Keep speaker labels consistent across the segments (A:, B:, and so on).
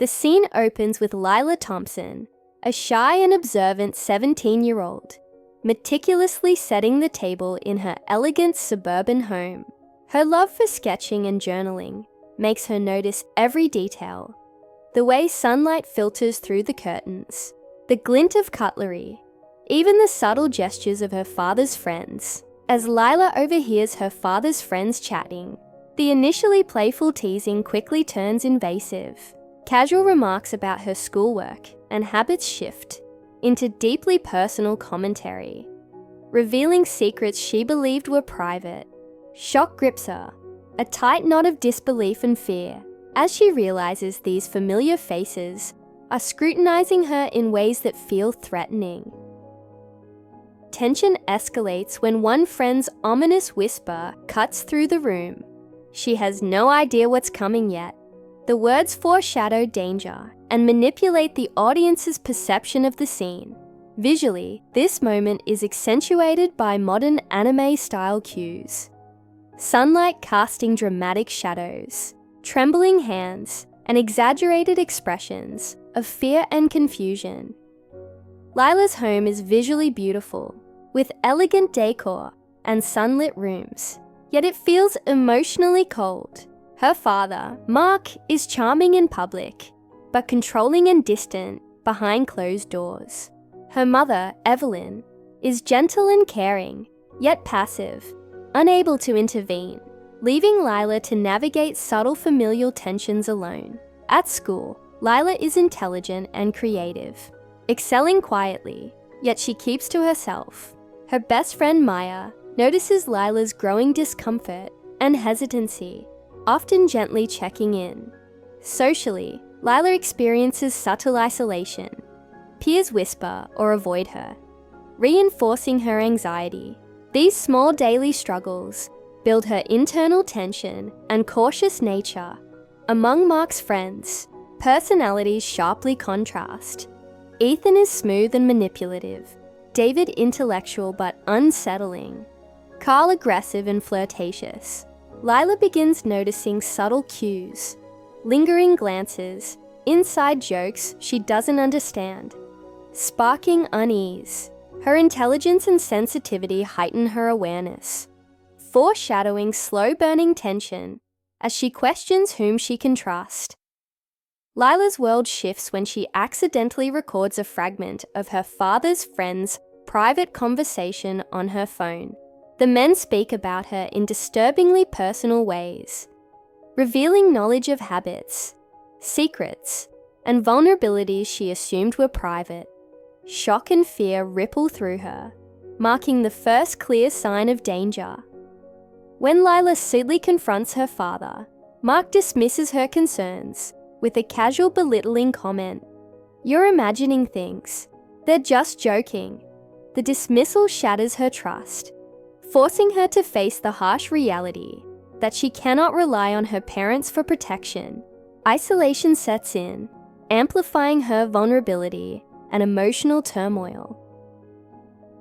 A: The scene opens with Lila Thompson, a shy and observant 17-year-old, meticulously setting the table in her elegant suburban home. Her love for sketching and journaling makes her notice every detail. The way sunlight filters through the curtains, the glint of cutlery, even the subtle gestures of her father's friends. As Lila overhears her father's friends chatting, the initially playful teasing quickly turns invasive. Casual remarks about her schoolwork and habits shift into deeply personal commentary, revealing secrets she believed were private. Shock grips her, a tight knot of disbelief and fear, as she realizes these familiar faces are scrutinizing her in ways that feel threatening. Tension escalates when one friend's ominous whisper cuts through the room. She has no idea what's coming yet. The words foreshadow danger and manipulate the audience's perception of the scene. Visually, this moment is accentuated by modern anime-style cues. Sunlight casting dramatic shadows, trembling hands, and exaggerated expressions of fear and confusion. Lila's home is visually beautiful, with elegant decor and sunlit rooms, yet it feels emotionally cold. Her father, Mark, is charming in public, but controlling and distant behind closed doors. Her mother, Evelyn, is gentle and caring, yet passive, unable to intervene, leaving Lila to navigate subtle familial tensions alone. At school, Lila is intelligent and creative, excelling quietly, yet she keeps to herself. Her best friend Maya notices Lila's growing discomfort and hesitancy, often gently checking in. Socially, Lila experiences subtle isolation. Peers whisper or avoid her, reinforcing her anxiety. These small daily struggles build her internal tension and cautious nature. Among Mark's friends, personalities sharply contrast. Ethan is smooth and manipulative, David intellectual but unsettling, Carl aggressive and flirtatious. Lila begins noticing subtle cues, lingering glances, inside jokes she doesn't understand, sparking unease. Her intelligence and sensitivity heighten her awareness, foreshadowing slow-burning tension as she questions whom she can trust. Lila's world shifts when she accidentally records a fragment of her father's friend's private conversation on her phone. The men speak about her in disturbingly personal ways, revealing knowledge of habits, secrets, and vulnerabilities she assumed were private. Shock and fear ripple through her, marking the first clear sign of danger. When Lila suddenly confronts her father, Mark dismisses her concerns with a casual belittling comment. "You're imagining things. They're just joking." The dismissal shatters her trust, forcing her to face the harsh reality that she cannot rely on her parents for protection. Isolation sets in, amplifying her vulnerability and emotional turmoil.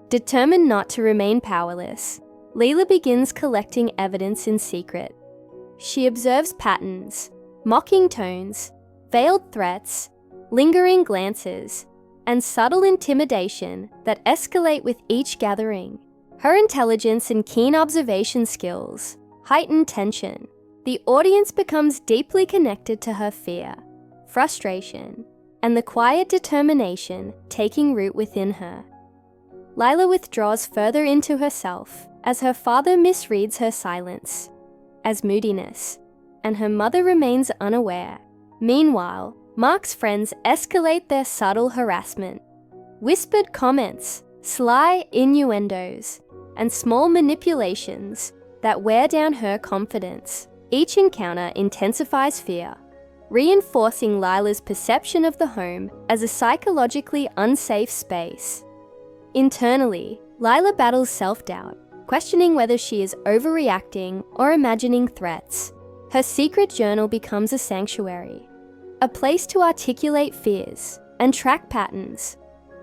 A: Determined not to remain powerless, Lila begins collecting evidence in secret. She observes patterns, mocking tones, veiled threats, lingering glances, and subtle intimidation that escalate with each gathering. Her intelligence and keen observation skills heighten tension. The audience becomes deeply connected to her fear, frustration, and the quiet determination taking root within her. Lila withdraws further into herself as her father misreads her silence as moodiness, and her mother remains unaware. Meanwhile, Mark's friends escalate their subtle harassment. Whispered comments, sly innuendos, and small manipulations that wear down her confidence. Each encounter intensifies fear, reinforcing Lila's perception of the home as a psychologically unsafe space. Internally, Lila battles self-doubt, questioning whether she is overreacting or imagining threats. Her secret journal becomes a sanctuary, a place to articulate fears and track patterns,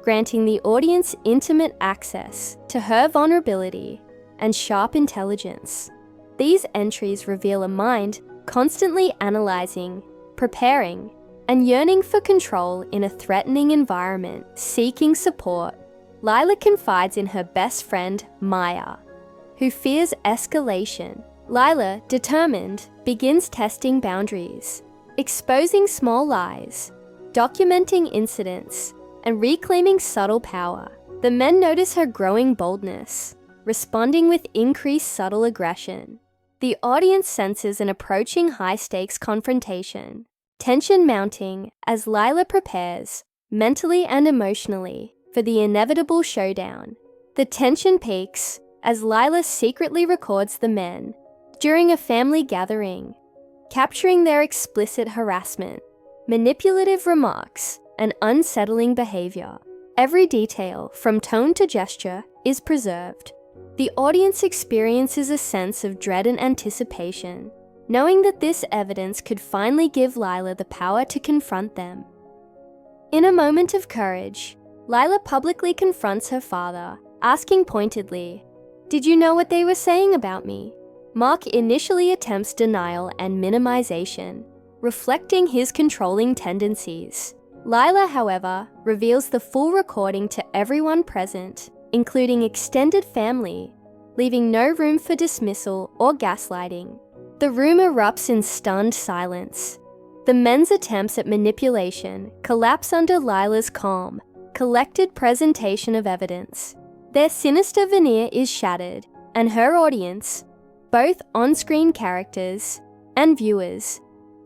A: granting the audience intimate access to her vulnerability and sharp intelligence. These entries reveal a mind constantly analyzing, preparing, and yearning for control in a threatening environment. Seeking support, Lila confides in her best friend, Maya, who fears escalation. Lila, determined, begins testing boundaries, exposing small lies, documenting incidents, and reclaiming subtle power. The men notice her growing boldness, responding with increased subtle aggression. The audience senses an approaching high-stakes confrontation, tension mounting as Lila prepares, mentally and emotionally, for the inevitable showdown. The tension peaks as Lila secretly records the men during a family gathering, capturing their explicit harassment, manipulative remarks, and unsettling behavior. Every detail, from tone to gesture, is preserved. The audience experiences a sense of dread and anticipation, knowing that this evidence could finally give Lila the power to confront them. In a moment of courage, Lila publicly confronts her father, asking pointedly, "Did you know what they were saying about me?" Mark initially attempts denial and minimization, reflecting his controlling tendencies. Lila, however, reveals the full recording to everyone present, including extended family, leaving no room for dismissal or gaslighting. The room erupts in stunned silence. The men's attempts at manipulation collapse under Lila's calm, collected presentation of evidence. Their sinister veneer is shattered, and her audience, both on-screen characters and viewers,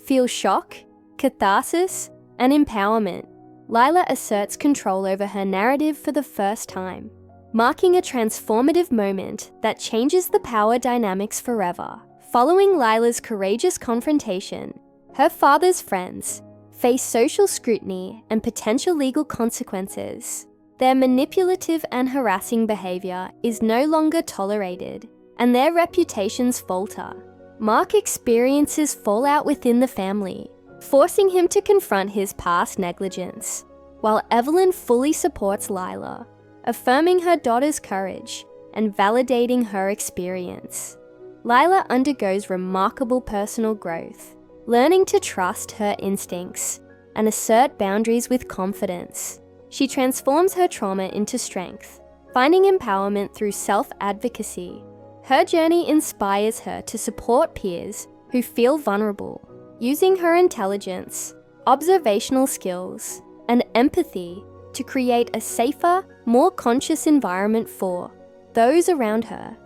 A: feel shock, catharsis, and empowerment. Lila asserts control over her narrative for the first time, marking a transformative moment that changes the power dynamics forever. Following Lila's courageous confrontation, her father's friends face social scrutiny and potential legal consequences. Their manipulative and harassing behavior is no longer tolerated, and their reputations falter. Mark experiences fallout within the family, forcing him to confront his past negligence, while Evelyn fully supports Lila, affirming her daughter's courage and validating her experience. Lila undergoes remarkable personal growth, learning to trust her instincts and assert boundaries with confidence. She transforms her trauma into strength, finding empowerment through self-advocacy. Her journey inspires her to support peers who feel vulnerable, using her intelligence, observational skills, and empathy to create a safer, more conscious environment for those around her.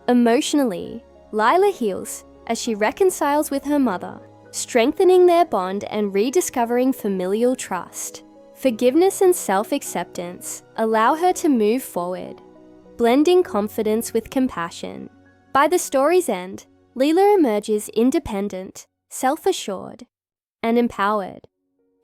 A: Emotionally, Lila heals as she reconciles with her mother, strengthening their bond and rediscovering familial trust. Forgiveness and self-acceptance allow her to move forward, blending confidence with compassion. By the story's end, Lila emerges independent, self-assured, and empowered,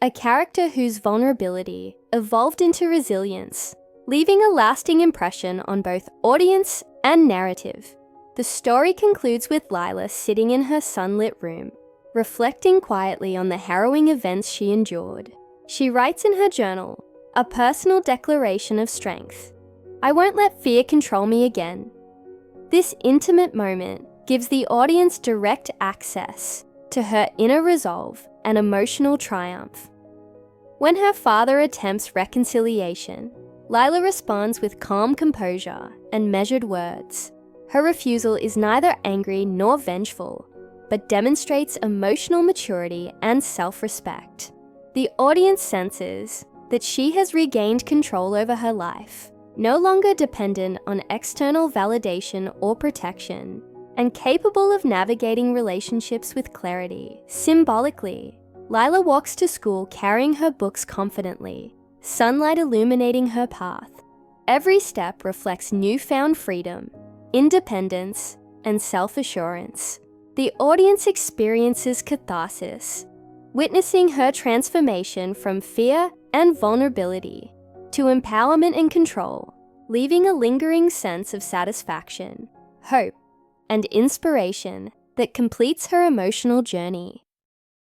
A: a character whose vulnerability evolved into resilience, leaving a lasting impression on both audience and narrative. The story concludes with Lila sitting in her sunlit room, reflecting quietly on the harrowing events she endured. She writes in her journal, a personal declaration of strength. "I won't let fear control me again." This intimate moment gives the audience direct access to her inner resolve and emotional triumph. When her father attempts reconciliation, Lila responds with calm composure and measured words. Her refusal is neither angry nor vengeful, but demonstrates emotional maturity and self-respect. The audience senses that she has regained control over her life, no longer dependent on external validation or protection, and capable of navigating relationships with clarity. Symbolically, Lila walks to school carrying her books confidently, sunlight illuminating her path. Every step reflects newfound freedom, independence, and self-assurance. The audience experiences catharsis, witnessing her transformation from fear and vulnerability to empowerment and control, leaving a lingering sense of satisfaction, hope, and inspiration that completes her emotional journey.